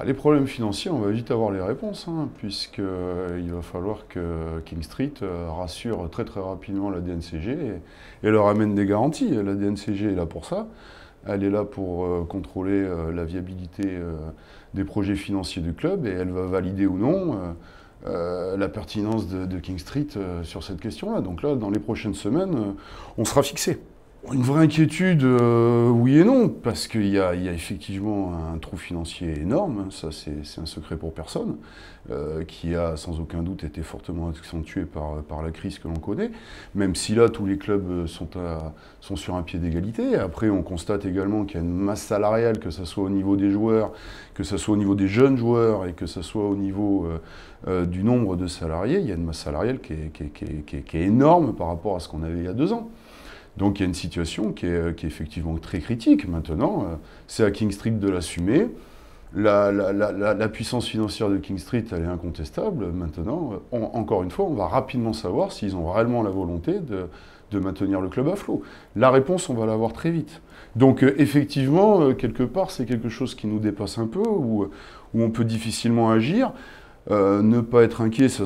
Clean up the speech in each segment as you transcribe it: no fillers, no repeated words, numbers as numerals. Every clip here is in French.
Les problèmes financiers, on va vite avoir les réponses, hein, puisqu'il va falloir que King Street rassure très très rapidement la DNCG et leur amène des garanties. La DNCG est là pour ça. Elle est là pour contrôler la viabilité des projets financiers du club et elle va valider ou non la pertinence de King Street sur cette question-là. Donc là, dans les prochaines semaines, on sera fixé. Une vraie inquiétude, oui et non, parce qu'il y a effectivement un trou financier énorme, ça c'est un secret pour personne, qui a sans aucun doute été fortement accentué par la crise que l'on connaît, même si là tous les clubs sont sur un pied d'égalité. Après on constate également qu'il y a une masse salariale, que ce soit au niveau des joueurs, que ce soit au niveau des jeunes joueurs et que ce soit au niveau du nombre de salariés, il y a une masse salariale qui est énorme par rapport à ce qu'on avait il y a 2 ans. Donc il y a une situation qui est effectivement très critique. Maintenant, c'est à King Street de l'assumer. La puissance financière de King Street, elle est incontestable. Maintenant, encore une fois, on va rapidement savoir s'ils ont réellement la volonté de maintenir le club à flot. La réponse, on va l'avoir très vite. Donc effectivement, quelque part, c'est quelque chose qui nous dépasse un peu, où on peut difficilement agir. Ne pas être inquiet, il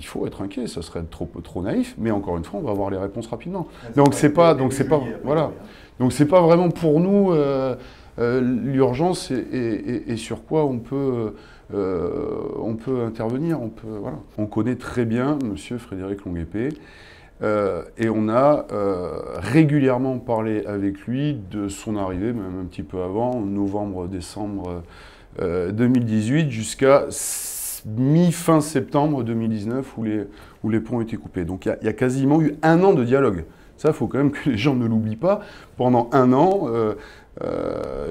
faut être inquiet, ça serait trop naïf, mais encore une fois, on va avoir les réponses rapidement. Donc c'est pas vraiment pour nous l'urgence et sur quoi on peut intervenir. Voilà. On connaît très bien Monsieur Frédéric Longuepée. Et on a régulièrement parlé avec lui de son arrivée, même un petit peu avant, novembre-décembre 2018, jusqu'à mi-fin septembre 2019, où les ponts étaient coupés. Donc il y a quasiment eu 1 an de dialogue. Ça, il faut quand même que les gens ne l'oublient pas. Pendant 1 an,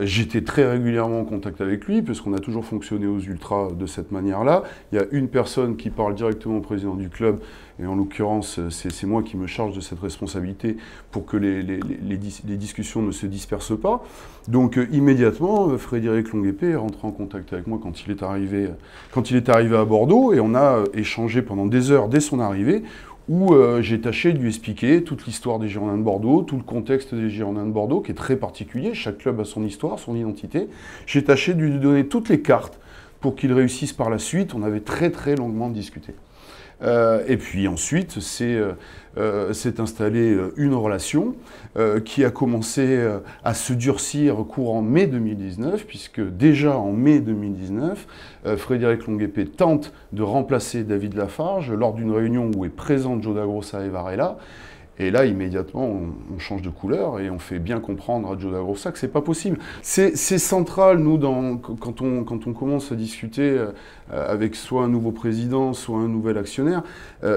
j'étais très régulièrement en contact avec lui, parce qu'on a toujours fonctionné aux ultras de cette manière-là. Il y a une personne qui parle directement au président du club, et en l'occurrence, c'est moi qui me charge de cette responsabilité pour que les discussions ne se dispersent pas. Donc immédiatement, Frédéric Longuepée est rentré en contact avec moi quand il est arrivé à Bordeaux, et on a échangé pendant des heures dès son arrivée, où j'ai tâché de lui expliquer toute l'histoire des Girondins de Bordeaux, tout le contexte des Girondins de Bordeaux, qui est très particulier. Chaque club a son histoire, son identité. J'ai tâché de lui donner toutes les cartes pour qu'il réussisse par la suite. On avait très très longuement discuté. Et puis ensuite, s'est installée une relation qui a commencé à se durcir courant mai 2019, puisque déjà en mai 2019, Frédéric Longuepée tente de remplacer David Lafarge lors d'une réunion où est présent Joe Dagrossa et Varela. Et là, immédiatement, on change de couleur et on fait bien comprendre à Joe Dagrossa que c'est pas possible. C'est central, nous, quand on commence à discuter avec soit un nouveau président, soit un nouvel actionnaire,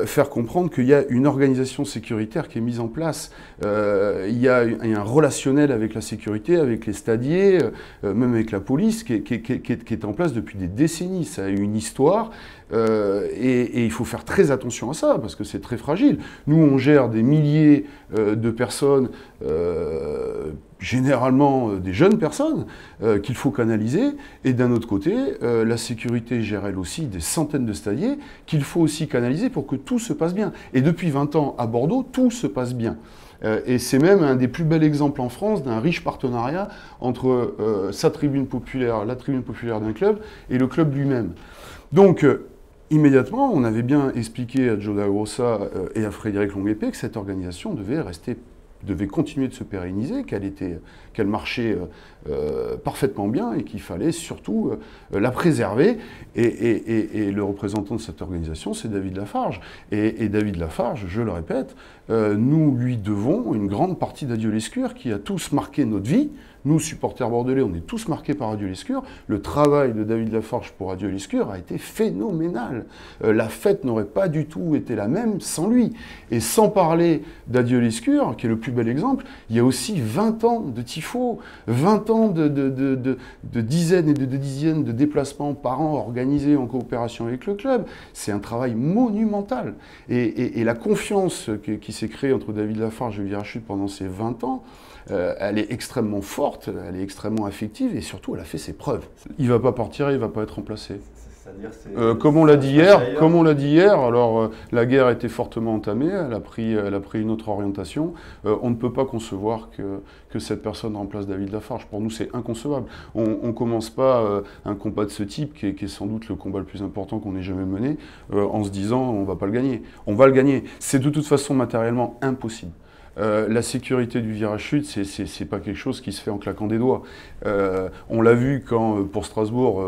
faire comprendre qu'il y a une organisation sécuritaire qui est mise en place. Il y a un relationnel avec la sécurité, avec les stadiers, même avec la police, qui est en place depuis des décennies. Ça a eu une histoire. Et il faut faire très attention à ça, parce que c'est très fragile. Nous, on gère des milliers de personnes, généralement des jeunes personnes, qu'il faut canaliser. Et d'un autre côté, la sécurité gère elle aussi des centaines de stadiers qu'il faut aussi canaliser pour que tout se passe bien. Et depuis 20 ans, à Bordeaux, tout se passe bien. Et c'est même un des plus bels exemples en France d'un riche partenariat entre sa tribune populaire, la tribune populaire d'un club, et le club lui-même. Donc, immédiatement, on avait bien expliqué à Joe Dagrossa et à Frédéric Longuepée que cette organisation devait continuer de se pérenniser, qu'elle marchait parfaitement bien et qu'il fallait surtout la préserver. Et le représentant de cette organisation, c'est David Lafarge. Et David Lafarge, je le répète, nous lui devons une grande partie d'Adieu Lescure qui a tous marqué notre vie. Nous, supporters bordelais, on est tous marqués par Adieu Lescure. Le travail de David Lafarge pour Adieu Lescure a été phénoménal. La fête n'aurait pas du tout été la même sans lui. Et sans parler d'Adieu Lescure, qui est le plus bel exemple, il y a aussi 20 ans de tifo, 20 ans de dizaines et de dizaines de déplacements par an organisés en coopération avec le club. C'est un travail monumental. Et la confiance qui s'est créée entre David Lafarge et Olivier Rachut pendant ces 20 ans, elle est extrêmement forte, elle est extrêmement affective et surtout elle a fait ses preuves. Il ne va pas partir, il ne va pas être remplacé. Comme on l'a dit hier, alors la guerre a été fortement entamée, elle a pris une autre orientation. On ne peut pas concevoir que cette personne remplace David Lafarge. Pour nous, c'est inconcevable. On ne commence pas un combat de ce type, qui est sans doute le combat le plus important qu'on ait jamais mené, en se disant on ne va pas le gagner. On va le gagner. C'est de toute façon matériellement impossible. La sécurité du virage sud, c'est pas quelque chose qui se fait en claquant des doigts. On l'a vu quand, pour Strasbourg,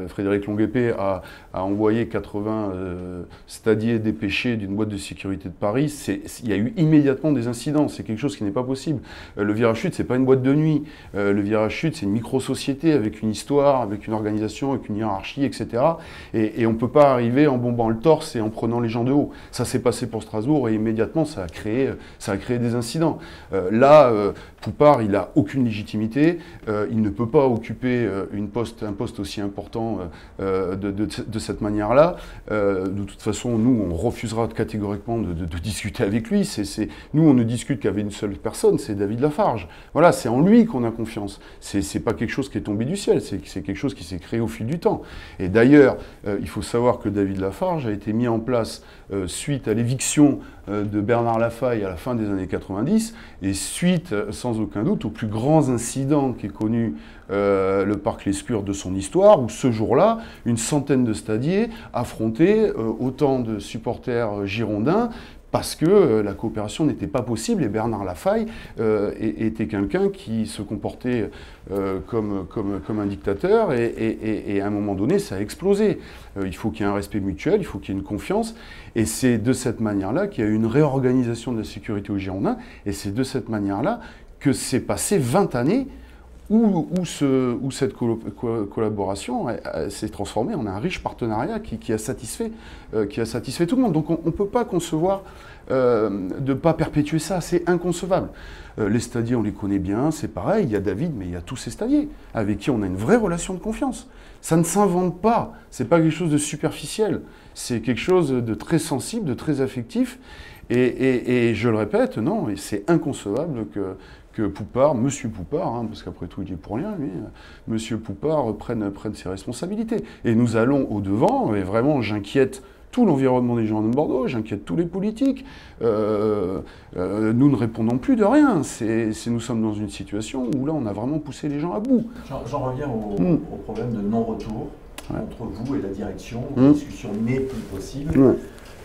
Frédéric Longuepée a envoyé 80 stadiers dépêchés d'une boîte de sécurité de Paris. Il y a eu immédiatement des incidents. C'est quelque chose qui n'est pas possible. Le virage sud, c'est pas une boîte de nuit. Le virage sud, c'est une micro-société avec une histoire, avec une organisation, avec une hiérarchie, etc. Et on peut pas arriver en bombant le torse et en prenant les gens de haut. Ça s'est passé pour Strasbourg et immédiatement, ça a créé des incidents. Poupart, il n'a aucune légitimité, il ne peut pas occuper un poste aussi important de cette manière-là. De toute façon, nous, on refusera catégoriquement de discuter avec lui. Nous, on ne discute qu'avec une seule personne, c'est David Lafarge. Voilà, c'est en lui qu'on a confiance. C'est pas quelque chose qui est tombé du ciel, c'est quelque chose qui s'est créé au fil du temps. Et d'ailleurs, il faut savoir que David Lafarge a été mis en place suite à l'éviction de Bernard Lafaille à la fin des années 90, et suite, sans aucun doute, aux plus grands incidents qu'ait connu le parc Lescure de son histoire, où ce jour-là, une centaine de stadiers affrontaient autant de supporters girondins, parce que la coopération n'était pas possible, et Bernard Lafaille était quelqu'un qui se comportait comme un dictateur, et à un moment donné, ça a explosé. Il faut qu'il y ait un respect mutuel, il faut qu'il y ait une confiance, et c'est de cette manière-là qu'il y a eu une réorganisation de la sécurité aux Girondins, et c'est de cette manière-là que s'est passé 20 années où cette collaboration s'est transformée en un riche partenariat qui a satisfait tout le monde. Donc on ne peut pas concevoir de ne pas perpétuer ça, c'est inconcevable. Les stadiers, on les connaît bien, c'est pareil, il y a David, mais il y a tous ces stadiers avec qui on a une vraie relation de confiance. Ça ne s'invente pas, c'est pas quelque chose de superficiel, c'est quelque chose de très sensible, de très affectif, et je le répète, non, c'est inconcevable que Poupart, Monsieur Poupart, hein, parce qu'après tout il est pour rien, lui, Monsieur Poupart prenne ses responsabilités. Et nous allons au-devant, et vraiment j'inquiète tout l'environnement des Girondins de Bordeaux, j'inquiète tous les politiques. Nous ne répondons plus de rien. Nous sommes dans une situation où là on a vraiment poussé les gens à bout. J'en reviens au problème de non-retour entre vous et la direction. La discussion n'est plus possible.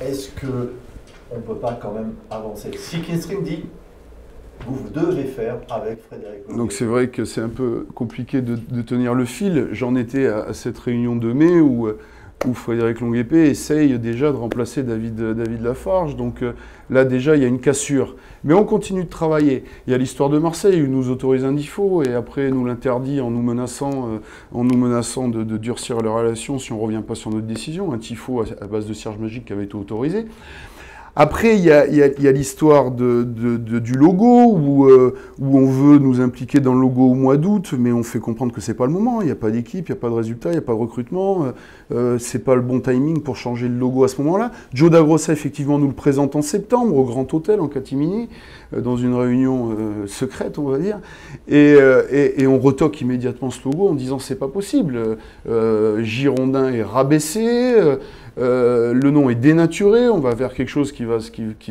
Est-ce qu'on ne peut pas quand même avancer? Si Kinstrim dit vous devez faire avec Frédéric Longuepée. Donc c'est vrai que c'est un peu compliqué de tenir le fil. J'en étais à cette réunion de mai où Frédéric Longuepée essaye déjà de remplacer David Lafarge. Donc là déjà il y a une cassure. Mais on continue de travailler. Il y a l'histoire de Marseille où il nous autorise un DIFO et après nous l'interdit en nous menaçant de durcir la relation si on ne revient pas sur notre décision. Un TIFO à base de cierge magique qui avait été autorisé. Après, il y a l'histoire du logo, où on veut nous impliquer dans le logo au mois d'août, mais on fait comprendre que c'est pas le moment, il n'y a pas d'équipe, il n'y a pas de résultat, il n'y a pas de recrutement, c'est pas le bon timing pour changer le logo à ce moment-là. Joe Dagrossa, effectivement, nous le présente en septembre, au Grand Hôtel, en catimini, dans une réunion secrète, on va dire, et on retoque immédiatement ce logo en disant c'est pas possible, Girondin est rabaissé, le nom est dénaturé, on va vers quelque chose qui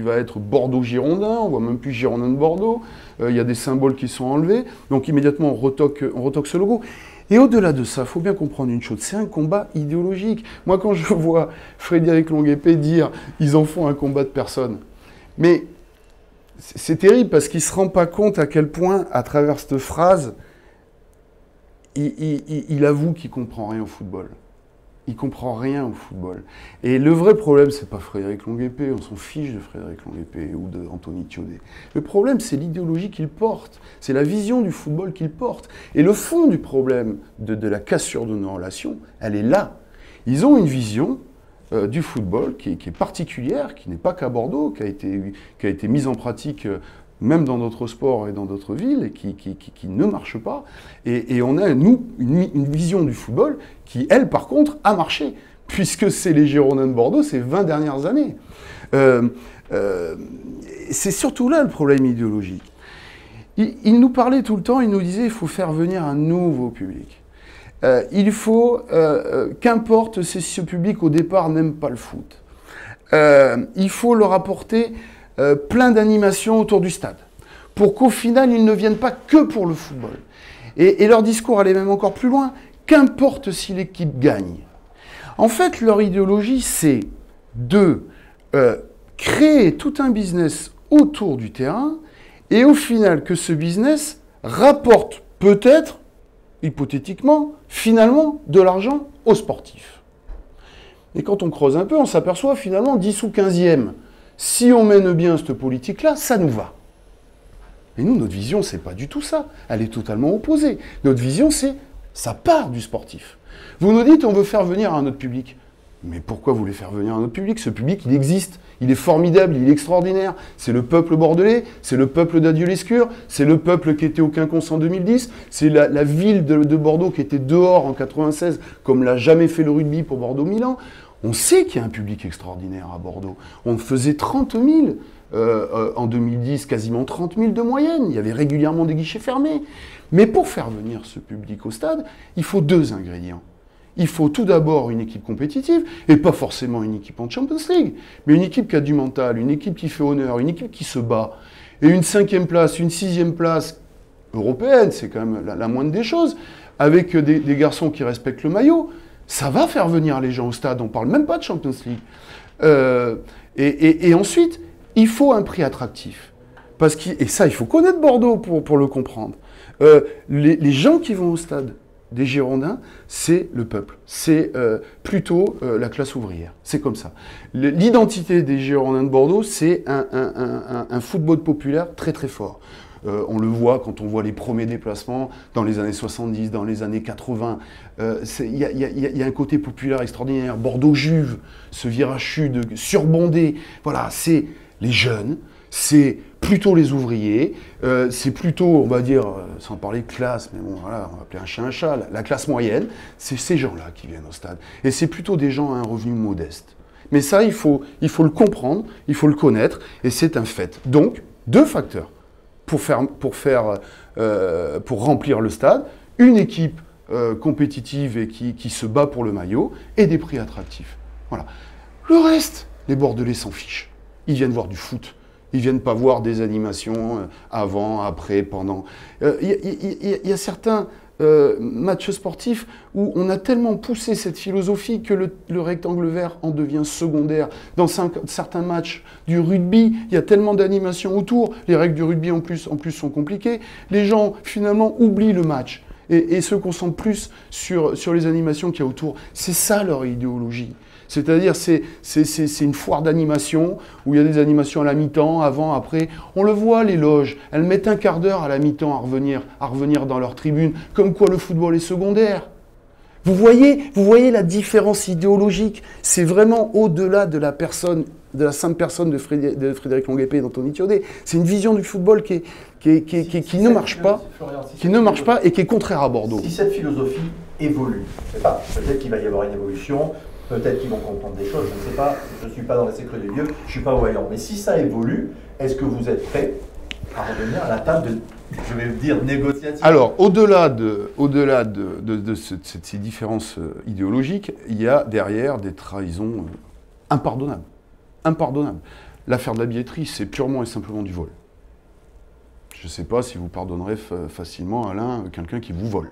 va être Bordeaux-Girondin, on voit même plus Girondin de Bordeaux, il y a des symboles qui sont enlevés, donc immédiatement on retoque ce logo. Et au-delà de ça, il faut bien comprendre une chose, c'est un combat idéologique. Moi quand je vois Frédéric Longuepée dire « ils en font un combat de personnes », mais c'est terrible parce qu'il ne se rend pas compte à quel point, à travers cette phrase, il avoue qu'il ne comprend rien au football. Il comprend rien au football. Et le vrai problème, c'est pas Frédéric Longuepée, on s'en fiche de Frédéric Longuepée ou de Anthony Thiodet. Le problème, c'est l'idéologie qu'il porte, c'est la vision du football qu'il porte. Et le fond du problème de la cassure de nos relations, elle est là. Ils ont une vision du football qui est particulière, qui n'est pas qu'à Bordeaux, qui a été mise en pratique même dans d'autres sports et dans d'autres villes, et qui ne marche pas. Et on a, nous, une vision du football qui, elle, par contre, a marché, puisque c'est les Girondins de Bordeaux ces 20 dernières années. C'est surtout là le problème idéologique. Il nous parlait tout le temps, il nous disait il faut faire venir un nouveau public. il faut, qu'importe si ce public au départ n'aime pas le foot, il faut leur apporter plein d'animations autour du stade, pour qu'au final, ils ne viennent pas que pour le football. Et leur discours allait même encore plus loin, qu'importe si l'équipe gagne. En fait, leur idéologie, c'est de créer tout un business autour du terrain, et au final, que ce business rapporte peut-être, hypothétiquement, finalement, de l'argent aux sportifs. Et quand on creuse un peu, on s'aperçoit finalement 10 ou 15e. Si on mène bien cette politique-là, ça nous va. Mais nous, notre vision, c'est pas du tout ça. Elle est totalement opposée. Notre vision, c'est ça part du sportif. Vous nous dites, on veut faire venir un autre public. Mais pourquoi vous voulez faire venir un autre public? Ce public, il existe. Il est formidable, il est extraordinaire. C'est le peuple bordelais, c'est le peuple d'Adieu-les-Scurs, c'est le peuple qui était au Quinconce en 2010, c'est la ville de Bordeaux qui était dehors en 96, comme l'a jamais fait le rugby pour Bordeaux-Milan. On sait qu'il y a un public extraordinaire à Bordeaux. On faisait 30 000 en 2010, quasiment 30 000 de moyenne. Il y avait régulièrement des guichets fermés. Mais pour faire venir ce public au stade, il faut 2 ingrédients. Il faut tout d'abord une équipe compétitive, et pas forcément une équipe en Champions League, mais une équipe qui a du mental, une équipe qui fait honneur, une équipe qui se bat. Et une 5e place, une 6e place européenne, c'est quand même la moindre des choses, avec des garçons qui respectent le maillot, ça va faire venir les gens au stade. On ne parle même pas de Champions League. Et ensuite, il faut un prix attractif. Et ça, il faut connaître Bordeaux pour le comprendre. Les gens qui vont au stade des Girondins, c'est le peuple. C'est plutôt la classe ouvrière. C'est comme ça. L'identité des Girondins de Bordeaux, c'est un football populaire très très fort. On le voit quand on voit les premiers déplacements dans les années 70, dans les années 80. Il y a un côté populaire extraordinaire. Bordeaux-Juve, ce virage sud surbondé. Voilà, c'est les jeunes, c'est plutôt les ouvriers, c'est plutôt, on va dire, sans parler de classe, mais bon, voilà, on va appeler un chat, la classe moyenne. C'est ces gens-là qui viennent au stade. Et c'est plutôt des gens à un revenu modeste. Mais ça, il faut le comprendre, il faut le connaître, et c'est un fait. Donc, 2 facteurs pour remplir le stade, une équipe compétitive et qui se bat pour le maillot, et des prix attractifs. Voilà. Le reste, les Bordelais s'en fichent. Ils viennent voir du foot. Ils ne viennent pas voir des animations avant, après, pendant. Il y a certains matchs sportifs où on a tellement poussé cette philosophie que le rectangle vert en devient secondaire. Dans certains matchs du rugby, il y a tellement d'animations autour. Les règles du rugby en plus sont compliquées. Les gens, finalement, oublient le match et se concentrent plus sur les animations qu'il y a autour. C'est ça leur idéologie. C'est-à-dire, c'est une foire d'animation où il y a des animations à la mi-temps, avant, après. On le voit, les loges, elles mettent un quart d'heure à la mi-temps à revenir dans leur tribune, comme quoi le football est secondaire. Vous voyez la différence idéologique. C'est vraiment au-delà de la simple personne de Frédéric Longuepé dont on étudiait. C'est une vision du football qui ne marche pas, et qui est contraire à Bordeaux. Si cette philosophie évolue, je sais pas, peut-être qu'il va y avoir une évolution. Peut-être qu'ils vont comprendre des choses, je ne sais pas, je ne suis pas dans les secrets de Dieu, je ne suis pas voyant. Mais si ça évolue, est-ce que vous êtes prêt à revenir à la table de, je vais dire, négociative? Alors, au-delà de ces différences idéologiques, il y a derrière des trahisons impardonnables. Impardonnables. L'affaire de la billetterie, c'est purement et simplement du vol. Je ne sais pas si vous pardonnerez facilement, Alain, quelqu'un qui vous vole.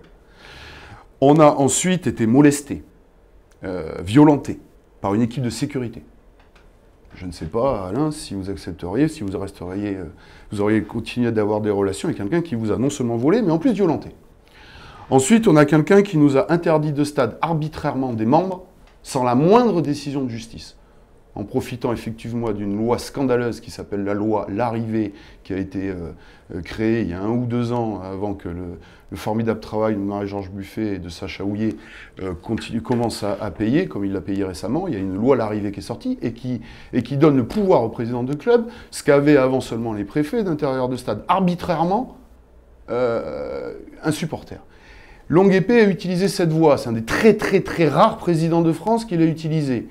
On a ensuite été molestés. Violenté par une équipe de sécurité. Je ne sais pas, Alain, si vous accepteriez, si vous resteriez, vous auriez continué d'avoir des relations avec quelqu'un qui vous a non seulement volé, mais en plus violenté. Ensuite, on a quelqu'un qui nous a interdit de stade arbitrairement des membres, sans la moindre décision de justice. En profitant effectivement d'une loi scandaleuse qui s'appelle la loi Larrivée, qui a été créée il y a 1 ou 2 ans, avant que le formidable travail de Marie-Georges Buffet et de Sacha Houillet commence à payer, comme il l'a payé récemment. Il y a une loi Larrivée qui est sortie et qui donne le pouvoir au président de club, ce qu'avaient avant seulement les préfets d'intérieur de stade, arbitrairement un supporter. Longuepé a utilisé cette voie. C'est un des très très très rares présidents de France qui l'a utilisé.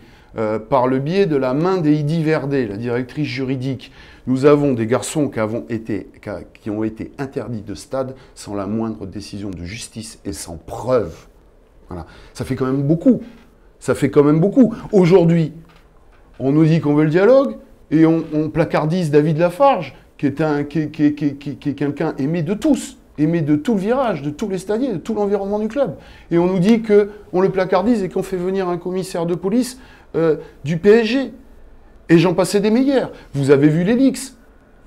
Par le biais de la main d'Heidi Verdet, la directrice juridique. Nous avons des garçons qui ont été interdits de stade sans la moindre décision de justice et sans preuve. Voilà. Ça fait quand même beaucoup. Ça fait quand même beaucoup. Aujourd'hui, on nous dit qu'on veut le dialogue et on placardise David Lafarge, qui est quelqu'un aimé de tous, aimé de tout le virage, de tous les stadiers, de tout l'environnement du club. Et on nous dit qu'on le placardise et qu'on fait venir un commissaire de police du PSG. Et j'en passais des meilleurs. Vous avez vu les leaks.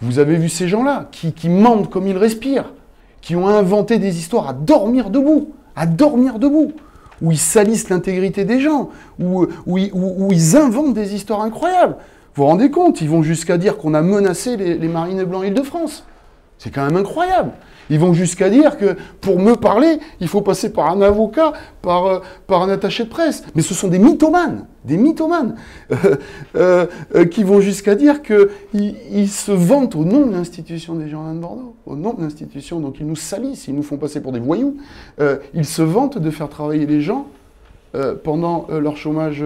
Vous avez vu ces gens-là qui mentent comme ils respirent, qui ont inventé des histoires à dormir debout, où ils salissent l'intégrité des gens, où ils inventent des histoires incroyables. Vous vous rendez compte, ils vont jusqu'à dire qu'on a menacé les Marines blancs Île-de-France. C'est quand même incroyable. Ils vont jusqu'à dire que pour me parler, il faut passer par un avocat, par un attaché de presse. Mais ce sont des mythomanes, qui vont jusqu'à dire qu'ils se vantent au nom de l'institution des Girondins de Bordeaux, au nom de l'institution, donc ils nous salissent, ils nous font passer pour des voyous. Ils se vantent de faire travailler les gens pendant leur chômage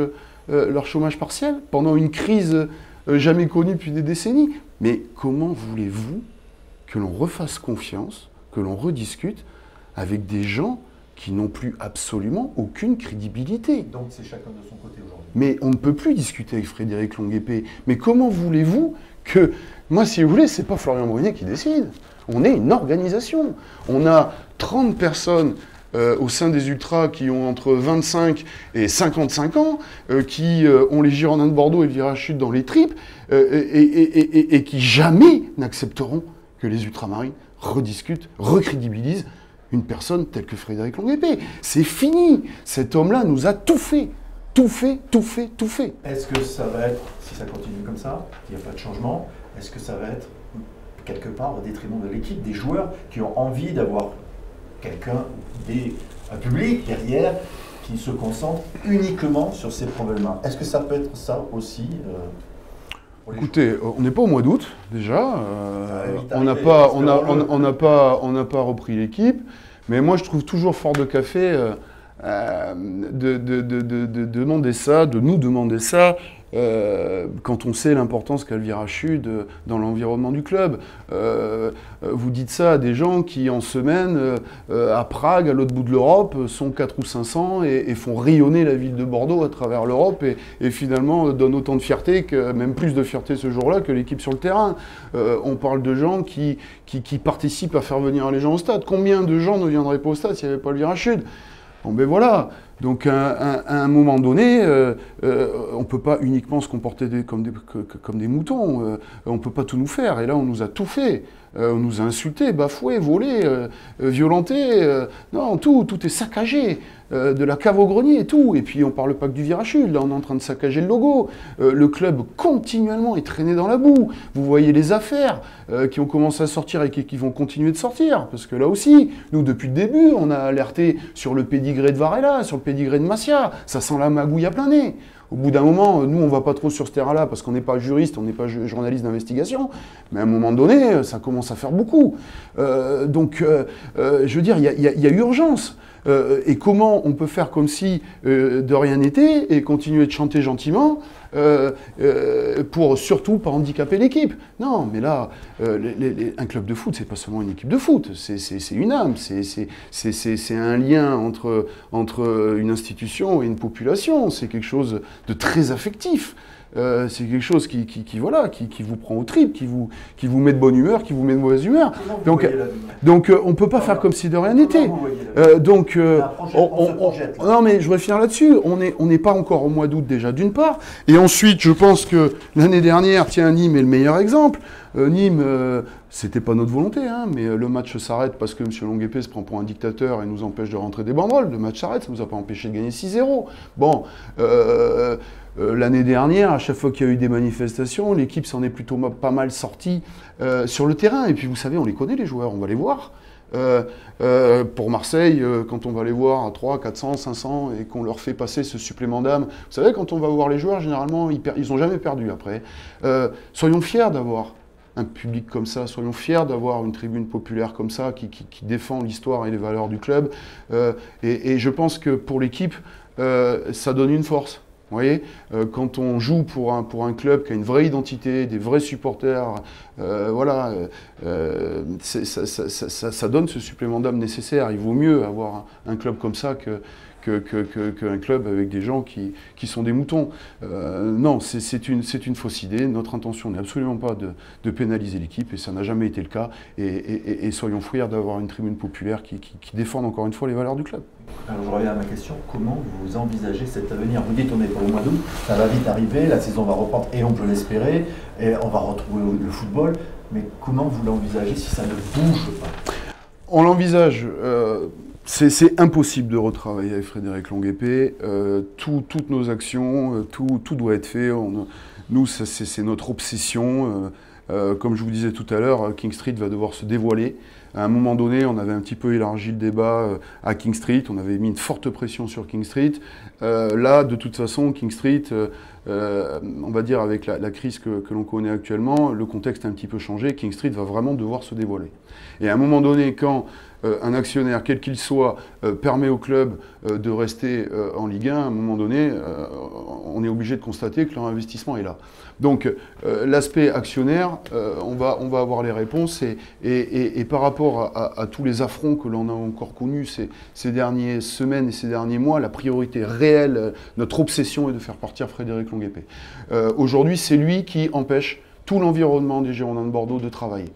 partiel, pendant une crise jamais connue depuis des décennies. Mais comment voulez-vous que l'on refasse confiance, que l'on rediscute avec des gens qui n'ont plus absolument aucune crédibilité? Donc c'est chacun de son côté aujourd'hui. Mais on ne peut plus discuter avec Frédéric Longuepée. Mais comment voulez-vous que... Moi, si vous voulez, c'est pas Florian Brunier qui décide. On est une organisation. On a 30 personnes au sein des Ultras qui ont entre 25 et 55 ans, qui ont les Girondins de Bordeaux et le virage sud dans les tripes, et qui jamais n'accepteront que les ultramarines rediscutent, recrédibilisent une personne telle que Frédéric Longuepée. C'est fini. Cet homme-là nous a tout fait. Tout fait. Est-ce que ça va être, si ça continue comme ça, qu'il n'y a pas de changement, est-ce que ça va être quelque part au détriment de l'équipe, des joueurs qui ont envie d'avoir quelqu'un, un public derrière, qui se concentre uniquement sur ces problèmes-là? Est-ce que ça peut être ça aussi Écoutez, on n'est pas au mois d'août, déjà. On n'a pas repris l'équipe. Mais moi, je trouve toujours fort de café de demander ça, de nous demander ça, quand on sait l'importance qu'a le virage sud dans l'environnement du club. Vous dites ça à des gens qui, en semaine, à Prague, à l'autre bout de l'Europe, sont 4 ou 500 et font rayonner la ville de Bordeaux à travers l'Europe et finalement donnent autant de fierté, même plus de fierté ce jour-là, que l'équipe sur le terrain. On parle de gens qui participent à faire venir les gens au stade. Combien de gens ne viendraient pas au stade s'il n'y avait pas le virage sud? Bon ben voilà, donc à un moment donné, on ne peut pas uniquement se comporter comme des moutons, on ne peut pas tout nous faire, et là on nous a tout fait. On nous a insultés, bafoués, volés, violentés, non, tout est saccagé, de la cave au grenier et tout. Et puis on ne parle pas que du virage sud, là on est en train de saccager le logo. Le club continuellement est traîné dans la boue. Vous voyez les affaires qui ont commencé à sortir et qui vont continuer de sortir. Parce que là aussi, nous depuis le début, on a alerté sur le pédigré de Varela, sur le pédigré de Massia. Ça sent la magouille à plein nez. Au bout d'un moment, nous, on ne va pas trop sur ce terrain-là parce qu'on n'est pas juriste, on n'est pas journaliste d'investigation, mais à un moment donné, ça commence à faire beaucoup. Donc, je veux dire, il y a urgence. Et comment on peut faire comme si de rien n'était et continuer de chanter gentiment pour surtout pas handicaper l'équipe? Non, mais là, un club de foot, c'est pas seulement une équipe de foot, c'est une âme, c'est un lien entre une institution et une population, c'est quelque chose de très affectif. C'est quelque chose qui vous prend aux tripes, qui vous met de bonne humeur, qui vous met de mauvaise humeur. Donc on ne peut pas faire comme si de rien n'était. Non mais je voudrais finir là-dessus. On n'est pas encore au mois d'août déjà, d'une part. Et ensuite, je pense que l'année dernière, Nîmes est le meilleur exemple. Nîmes, c'était pas notre volonté, hein, mais le match s'arrête parce que M. Longuepée se prend pour un dictateur et nous empêche de rentrer des banderoles. Le match s'arrête, ça ne nous a pas empêché de gagner 6-0. Bon, l'année dernière, à chaque fois qu'il y a eu des manifestations, l'équipe s'en est plutôt pas mal sortie sur le terrain. Et puis vous savez, on les connaît les joueurs, on va les voir. Pour Marseille, quand on va les voir à 300, 400, 500 et qu'on leur fait passer ce supplément d'âme, vous savez, quand on va voir les joueurs, généralement, ils n'ont jamais perdu après. Soyons fiers d'avoir un public comme ça, soyons fiers d'avoir une tribune populaire comme ça qui défend l'histoire et les valeurs du club. Et je pense que pour l'équipe, ça donne une force. Vous voyez, quand on joue pour un club qui a une vraie identité, des vrais supporters, voilà, ça donne ce supplément d'âme nécessaire. Il vaut mieux avoir un club comme ça qu'un club avec des gens qui sont des moutons. Non, c'est une fausse idée. Notre intention n'est absolument pas de pénaliser l'équipe, et ça n'a jamais été le cas. Et soyons fiers d'avoir une tribune populaire qui défende encore une fois les valeurs du club. Alors je reviens à ma question, comment vous envisagez cet avenir? Vous dites on est pour le mois d'août, ça va vite arriver, la saison va reprendre et on peut l'espérer, et on va retrouver le football, mais comment vous l'envisagez si ça ne bouge pas? On l'envisage. C'est impossible de retravailler avec Frédéric Longuepée. Toutes nos actions, tout doit être fait. Nous, c'est notre obsession. Comme je vous disais tout à l'heure, King Street va devoir se dévoiler. À un moment donné, on avait un petit peu élargi le débat à King Street. On avait mis une forte pression sur King Street. Là, de toute façon, King Street, on va dire avec la crise que l'on connaît actuellement, le contexte a un petit peu changé. King Street va vraiment devoir se dévoiler. Et à un moment donné, quand un actionnaire, quel qu'il soit, permet au club de rester en Ligue 1, à un moment donné, on est obligé de constater que leur investissement est là. Donc, l'aspect actionnaire, on va avoir les réponses, et par rapport à tous les affronts que l'on a encore connus ces dernières semaines et ces derniers mois, la priorité réelle, notre obsession est de faire partir Frédéric Longuepée. Aujourd'hui, c'est lui qui empêche tout l'environnement des Girondins de Bordeaux de travailler.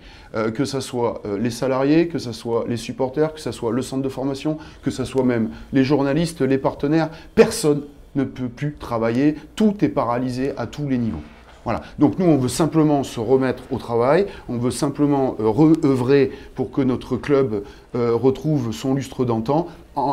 Que ce soit les salariés, que ce soit les supporters, que ce soit le centre de formation, que ce soit même les journalistes, les partenaires, personne ne peut plus travailler, tout est paralysé à tous les niveaux. Voilà. Donc nous, on veut simplement se remettre au travail, on veut simplement œuvrer pour que notre club retrouve son lustre d'antan.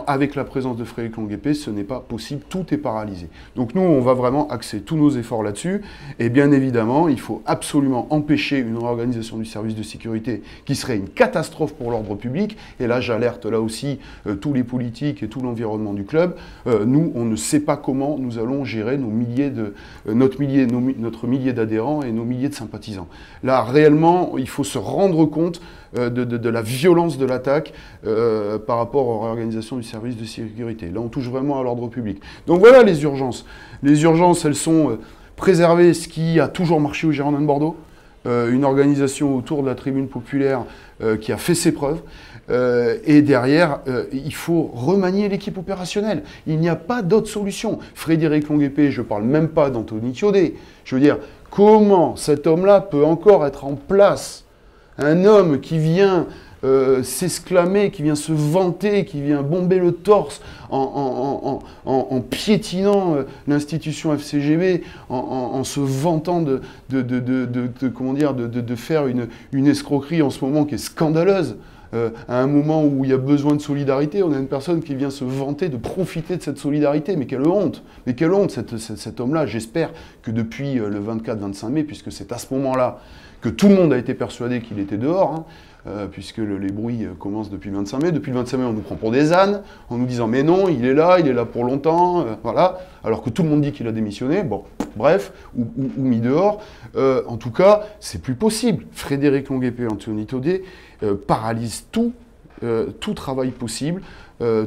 Avec la présence de Frédéric Longuepée, ce n'est pas possible, tout est paralysé. Donc nous, on va vraiment axer tous nos efforts là-dessus. Et bien évidemment, il faut absolument empêcher une réorganisation du service de sécurité qui serait une catastrophe pour l'ordre public. Et là, j'alerte là aussi tous les politiques et tout l'environnement du club. Nous, on ne sait pas comment nous allons gérer notre millier d'adhérents et nos milliers de sympathisants. Là, réellement, il faut se rendre compte de la violence de l'attaque par rapport aux réorganisations du service de sécurité. Là, on touche vraiment à l'ordre public. Donc voilà les urgences. Les urgences, elles sont préserver ce qui a toujours marché aux Girondins de Bordeaux, une organisation autour de la tribune populaire qui a fait ses preuves. Et derrière, il faut remanier l'équipe opérationnelle. Il n'y a pas d'autre solution. Frédéric Longuepée, je ne parle même pas d'Anthony Thiaudet. Je veux dire, comment cet homme-là peut encore être en place? Un homme qui vient s'exclamer, qui vient se vanter, qui vient bomber le torse en piétinant l'institution FCGB, en se vantant comment dire, de faire une escroquerie en ce moment qui est scandaleuse. À un moment où il y a besoin de solidarité, on a une personne qui vient se vanter de profiter de cette solidarité. Mais quelle honte! Mais quelle honte, cet homme-là. J'espère que depuis le 24-25 mai, puisque c'est à ce moment-là que tout le monde a été persuadé qu'il était dehors, puisque les bruits commencent depuis le 25 mai. Depuis le 25 mai, on nous prend pour des ânes, en nous disant « mais non, il est là pour longtemps voilà. Alors que tout le monde dit qu'il a démissionné, bon, bref, ou mis dehors. En tout cas, c'est plus possible. Frédéric Longuepée et Anthony Thiaudet paralysent tout travail possible,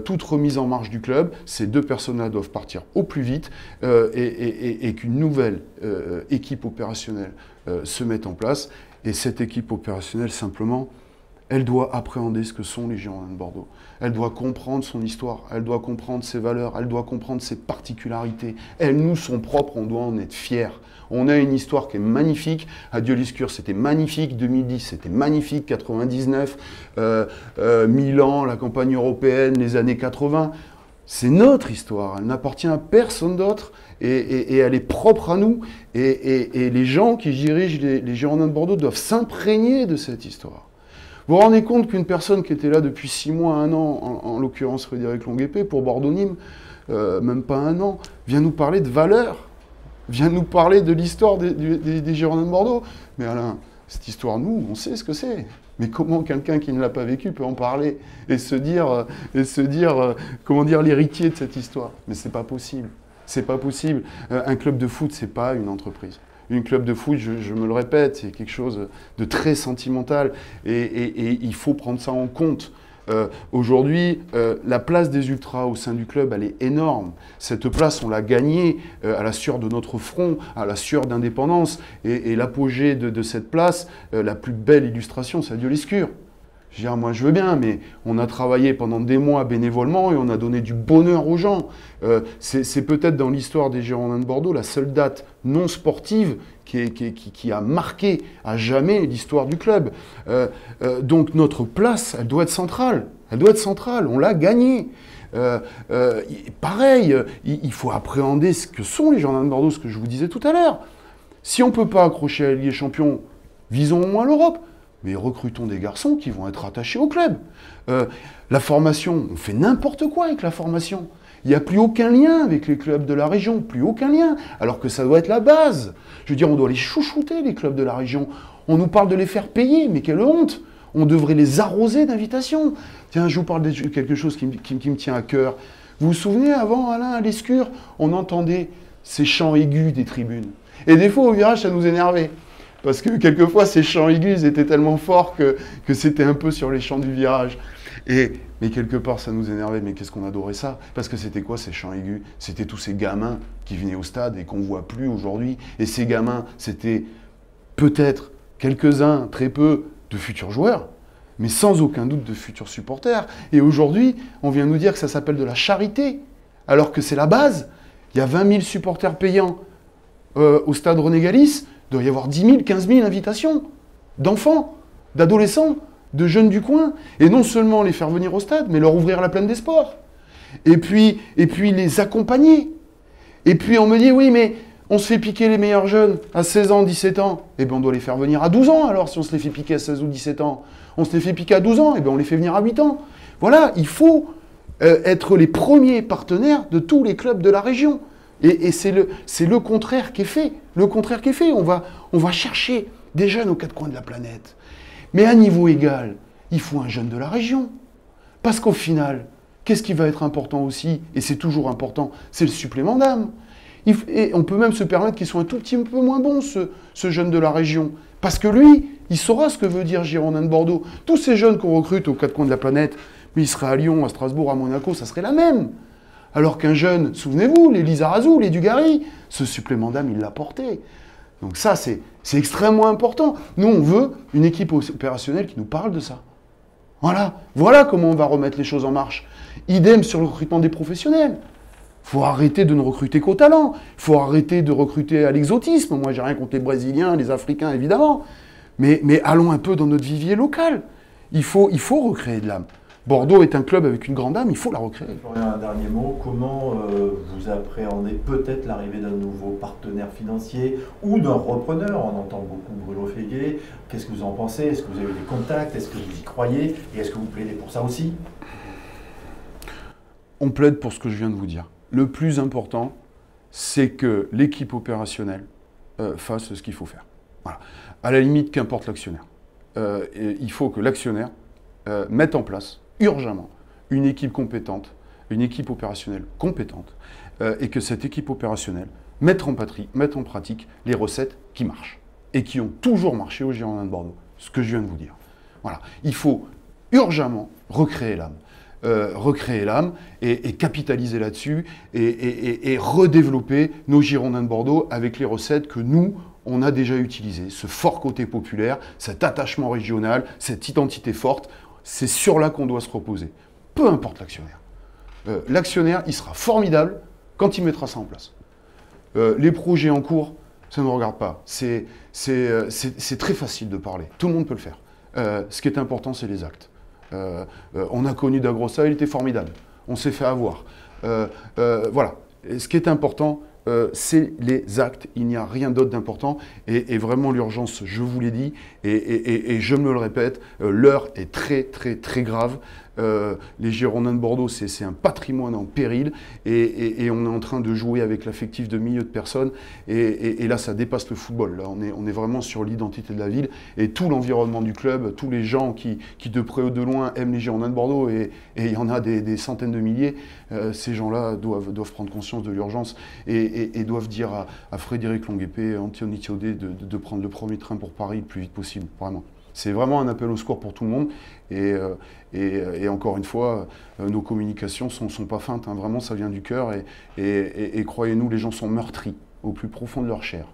toute remise en marche du club. Ces deux personnes-là doivent partir au plus vite et qu'une nouvelle équipe opérationnelle se mette en place. Et cette équipe opérationnelle, simplement, elle doit appréhender ce que sont les Girondins de Bordeaux. Elle doit comprendre son histoire, elle doit comprendre ses valeurs, elle doit comprendre ses particularités. Elles nous sont propres, on doit en être fiers. On a une histoire qui est magnifique. À Dieu-les-Scures, c'était magnifique. 2010, c'était magnifique. 99, Milan, la campagne européenne, les années 80. C'est notre histoire. Elle n'appartient à personne d'autre et elle est propre à nous. Et les gens qui dirigent les Girondins de Bordeaux doivent s'imprégner de cette histoire. Vous vous rendez compte qu'une personne qui était là depuis 6 mois, 1 an, en l'occurrence Frédéric Longuepée, pour Bordeaux-Nîmes, même pas 1 an, vient nous parler de valeurs, vient nous parler de l'histoire des Girondins de Bordeaux. Mais Alain, cette histoire, nous, on sait ce que c'est. Mais comment quelqu'un qui ne l'a pas vécu peut en parler et se dire comment dire, l'héritier de cette histoire? Mais c'est pas possible. C'est pas possible. Un club de foot, c'est pas une entreprise. Une club de foot, je me le répète, c'est quelque chose de très sentimental et il faut prendre ça en compte. Aujourd'hui, la place des ultras au sein du club, elle est énorme. Cette place, on l'a gagnée à la sueur de notre front, à la sueur d'indépendance. Et l'apogée de cette place, la plus belle illustration, c'est Dieu-Lescure. Je veux dire, moi je veux bien, mais on a travaillé pendant des mois bénévolement et on a donné du bonheur aux gens. C'est peut-être dans l'histoire des Girondins de Bordeaux la seule date non sportive qui a marqué à jamais l'histoire du club. Donc notre place, elle doit être centrale. Elle doit être centrale, on l'a gagnée. Pareil, il faut appréhender ce que sont les Girondins de Bordeaux, ce que je vous disais tout à l'heure. Si on ne peut pas accrocher à la Ligue des Champions, visons au moins l'Europe. Mais recrutons des garçons qui vont être attachés au club. La formation, on fait n'importe quoi avec la formation. Il n'y a plus aucun lien avec les clubs de la région, plus aucun lien, alors que ça doit être la base. Je veux dire, on doit les chouchouter, les clubs de la région. On nous parle de les faire payer, mais quelle honte! On devrait les arroser d'invitations. Tiens, je vous parle de quelque chose qui me tient à cœur. Vous vous souvenez, avant, Alain, à l'Escure, on entendait ces chants aigus des tribunes. Et des fois, au virage, ça nous énervait. Parce que quelquefois, ces chants aigus étaient tellement forts que c'était un peu sur les chants du virage. Mais quelque part, ça nous énervait. Mais qu'est-ce qu'on adorait ça? Parce que c'était quoi ces chants aigus? C'était tous ces gamins qui venaient au stade et qu'on ne voit plus aujourd'hui. Et ces gamins, c'était peut-être quelques-uns, très peu, de futurs joueurs, mais sans aucun doute de futurs supporters. Et aujourd'hui, on vient nous dire que ça s'appelle de la charité, alors que c'est la base. Il y a 20 000 supporters payants au stade René Galis. Il doit y avoir 10 000, 15 000 invitations d'enfants, d'adolescents, de jeunes du coin. Et non seulement les faire venir au stade, mais leur ouvrir la plaine des sports. Et puis les accompagner. Et puis on me dit, oui, mais on se fait piquer les meilleurs jeunes à 16 ans, 17 ans. Eh bien, on doit les faire venir à 12 ans, alors, si on se les fait piquer à 16 ou 17 ans. On se les fait piquer à 12 ans, eh bien, on les fait venir à 8 ans. Voilà, il faut être les premiers partenaires de tous les clubs de la région. Et c'est le contraire qui est fait. Le contraire qui est fait. On va chercher des jeunes aux quatre coins de la planète. Mais à niveau égal, il faut un jeune de la région. Parce qu'au final, qu'est-ce qui va être important aussi, et c'est toujours important, c'est le supplément d'âme. Et on peut même se permettre qu'il soit un tout petit peu moins bon, ce jeune de la région. Parce que lui, il saura ce que veut dire Girondins de Bordeaux. Tous ces jeunes qu'on recrute aux quatre coins de la planète, mais il serait à Lyon, à Strasbourg, à Monaco, ça serait la même. Alors qu'un jeune, souvenez-vous, les Lizarazu, les Dugarry, ce supplément d'âme, il l'a porté. Donc ça, c'est extrêmement important. Nous, on veut une équipe opérationnelle qui nous parle de ça. Voilà comment on va remettre les choses en marche. Idem sur le recrutement des professionnels. Il faut arrêter de ne recruter qu'au talent. Il faut arrêter de recruter à l'exotisme. Moi, j'ai rien contre les Brésiliens, les Africains, évidemment. Mais allons un peu dans notre vivier local. Il faut recréer de l'âme. Bordeaux est un club avec une grande âme, il faut la recréer. Florian, un dernier mot. Comment vous appréhendez peut-être l'arrivée d'un nouveau partenaire financier ou d'un repreneur? On entend beaucoup Bruno Feguet. Qu'est-ce que vous en pensez? Est-ce que vous avez des contacts? Est-ce que vous y croyez? Et est-ce que vous plaidez pour ça aussi? On plaide pour ce que je viens de vous dire. Le plus important, c'est que l'équipe opérationnelle fasse ce qu'il faut faire. Voilà. À la limite, qu'importe l'actionnaire. Il faut que l'actionnaire mette en place urgemment une équipe compétente, une équipe opérationnelle compétente, et que cette équipe opérationnelle mette en pratique les recettes qui marchent et qui ont toujours marché aux Girondins de Bordeaux. Ce que je viens de vous dire. Voilà. Il faut urgemment recréer l'âme et capitaliser là-dessus et redévelopper nos Girondins de Bordeaux avec les recettes que nous, on a déjà utilisées. Ce fort côté populaire, cet attachement régional, cette identité forte. C'est sur là qu'on doit se reposer. Peu importe l'actionnaire. L'actionnaire, il sera formidable quand il mettra ça en place. Les projets en cours, ça ne me regarde pas. C'est très facile de parler. Tout le monde peut le faire. Ce qui est important, c'est les actes. On a connu Dagrosa, il était formidable. On s'est fait avoir. Voilà. Et ce qui est important, c'est les actes. Il n'y a rien d'autre d'important. Et vraiment, l'urgence, je vous l'ai dit, et je me le répète, l'heure est très, très, très grave. Les Girondins de Bordeaux, c'est un patrimoine en péril, et on est en train de jouer avec l'affectif de milliers de personnes, et là, ça dépasse le football. Là, on est vraiment sur l'identité de la ville, et tout l'environnement du club, tous les gens qui de près ou de loin aiment les Girondins de Bordeaux, et il y en a des centaines de milliers, ces gens-là doivent prendre conscience de l'urgence, et doivent dire à Frédéric Longuepé, Anthony Thiaudet, de prendre le premier train pour Paris le plus vite possible, vraiment. C'est vraiment un appel au secours pour tout le monde. Et encore une fois, nos communications ne sont pas feintes, hein. Vraiment, ça vient du cœur. Et croyez-nous, les gens sont meurtris au plus profond de leur chair.